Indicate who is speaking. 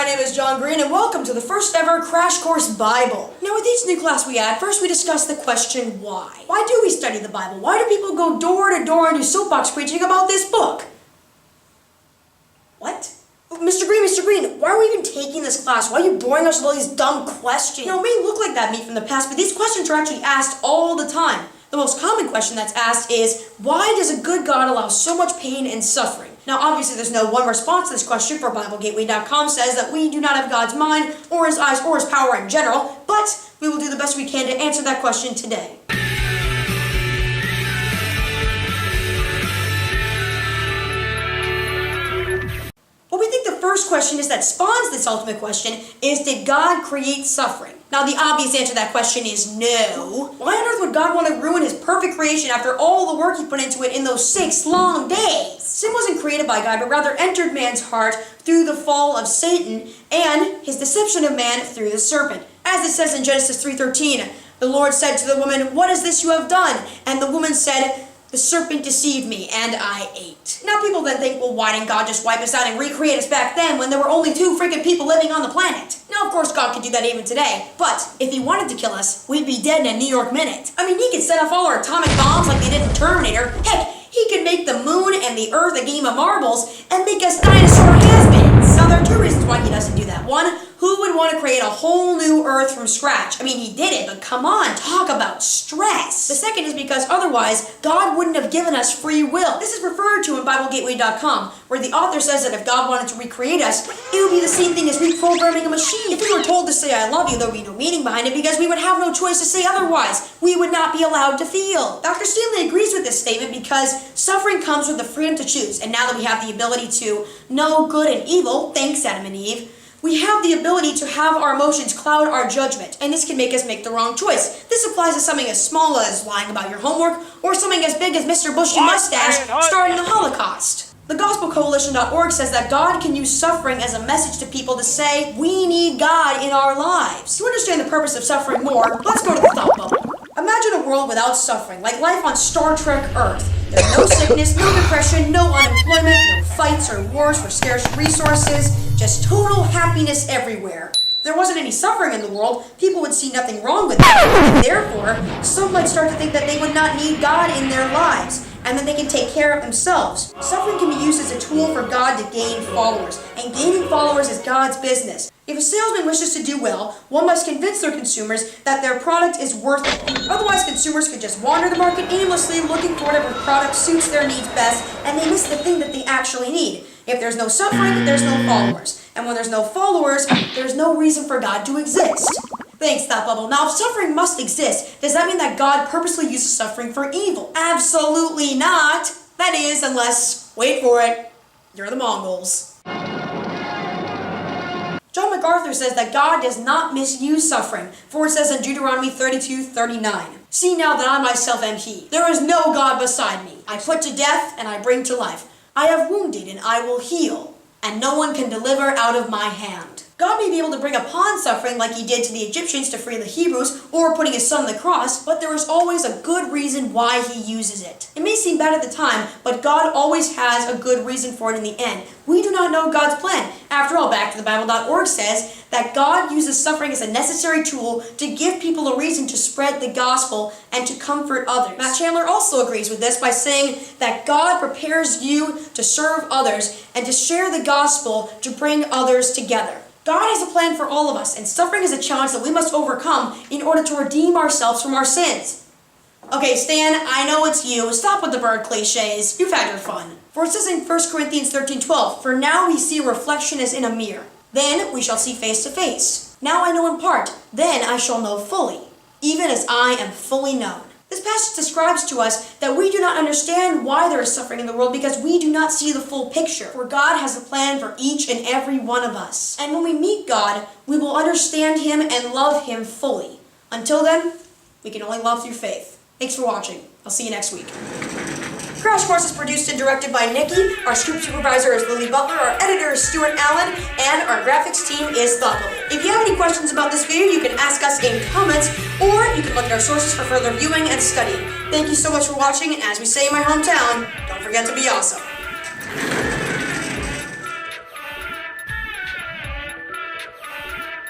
Speaker 1: name is John Green, and welcome to the first ever Crash Course Bible. Now, with each new class we add, first we discuss the question, why? Why do we study the Bible? Why do people go door to door and do soapbox preaching about this book? What? Mr. Green, why are we even taking this class? Why are you boring us with all these dumb questions? You know, it may look like that me from the past, but these questions are actually asked all the time. The most common question that's asked is, why does a good God allow so much pain and suffering? Now, obviously, there's no one response to this question, for BibleGateway.com says that we do not have God's mind, or His eyes, or His power in general, but we will do the best we can to answer that question today. What we think the first question is that spawns this ultimate question is, did God create suffering? Now, the obvious answer to that question is no. Why on earth would God want to ruin His perfect creation after all the work He put into it in those 6 long days? Sin wasn't created by God, but rather entered man's heart through the fall of Satan and his deception of man through the serpent. As it says in Genesis 3:13, the Lord said to the woman, "What is this you have done?" And the woman said, "The serpent deceived me, and I ate." Now people then think, well, why didn't God just wipe us out and recreate us back then when there were only 2 freaking people living on the planet? Now, of course, God could do that even today, but if He wanted to kill us, we'd be dead in a New York minute. I mean, He could set off all our atomic bombs like they did in Terminator. Heck, He could make the moon and the earth a game of marbles and make us dinosaur has-beens. Now, there are 2 reasons why He doesn't do that. One, who would want to create a whole new earth from scratch? I mean, He did it, but come on, talk about stress. The second is because otherwise, God wouldn't have given us free will. This is referred to in BibleGateway.com, where the author says that if God wanted to recreate us, it would be the same thing as reprogramming a machine. If we were told to say I love you, there would be no meaning behind it because we would have no choice to say otherwise. We would not be allowed to feel. Dr. Stanley agrees with this statement because suffering comes with the freedom to choose, and now that we have the ability to know good and evil, thanks Adam and Eve, we have the ability to have our emotions cloud our judgment, and this can make us make the wrong choice. This applies to something as small as lying about your homework, or something as big as Mr. Bushy Mustache starting the Holocaust. TheGospelCoalition.org says that God can use suffering as a message to people to say, we need God in our lives. To understand the purpose of suffering more, let's go to the thought bubble. Imagine a world without suffering, like life on Star Trek Earth. There's no sickness, no depression, no unemployment, no fights or wars for scarce resources, just total happiness everywhere. If there wasn't any suffering in the world, people would see nothing wrong with it. And therefore, some might start to think that they would not need God in their lives, and that they can take care of themselves. Suffering can be used as a tool for God to gain followers, and gaining followers is God's business. If a salesman wishes to do well, one must convince their consumers that their product is worth it. Otherwise, consumers could just wander the market aimlessly looking for whatever product suits their needs best, and they miss the thing that they actually need. If there's no suffering, there's no followers. And when there's no followers, there's no reason for God to exist. Thanks, Thought Bubble. Now, if suffering must exist, does that mean that God purposely uses suffering for evil? Absolutely not. That is, unless, wait for it, you're the Mongols. John MacArthur says that God does not misuse suffering, for it says in Deuteronomy 32:39, "See now that I myself am He. There is no God beside me. I put to death and I bring to life. I have wounded and I will heal, and no one can deliver out of my hand." God may be able to bring upon suffering like He did to the Egyptians to free the Hebrews, or putting His Son on the cross, but there is always a good reason why He uses it. It may seem bad at the time, but God always has a good reason for it in the end. We do not know God's plan. After all, back to the Bible.org says that God uses suffering as a necessary tool to give people a reason to spread the gospel and to comfort others. Matt Chandler also agrees with this by saying that God prepares you to serve others and to share the gospel to bring others together. God has a plan for all of us, and suffering is a challenge that we must overcome in order to redeem ourselves from our sins. Okay, Stan, I know it's you. Stop with the bird cliches. You've had your fun. For it says in 1 Corinthians 13:12, "For now we see a reflection as in a mirror. Then we shall see face to face. Now I know in part, then I shall know fully, even as I am fully known." This passage describes to us that we do not understand why there is suffering in the world because we do not see the full picture. For God has a plan for each and every one of us. And when we meet God, we will understand Him and love Him fully. Until then, we can only love through faith. Thanks for watching. I'll see you next week. Crash Course is produced and directed by Nikki. Our scoop supervisor is Lily Butler. Our editor is Stuart Allan. And our graphics team is Thought Bubble. If you have any questions about this video, you can ask us in comments, or you can look at our sources for further viewing and studying. Thank you so much for watching, and as we say in my hometown, don't forget to be awesome.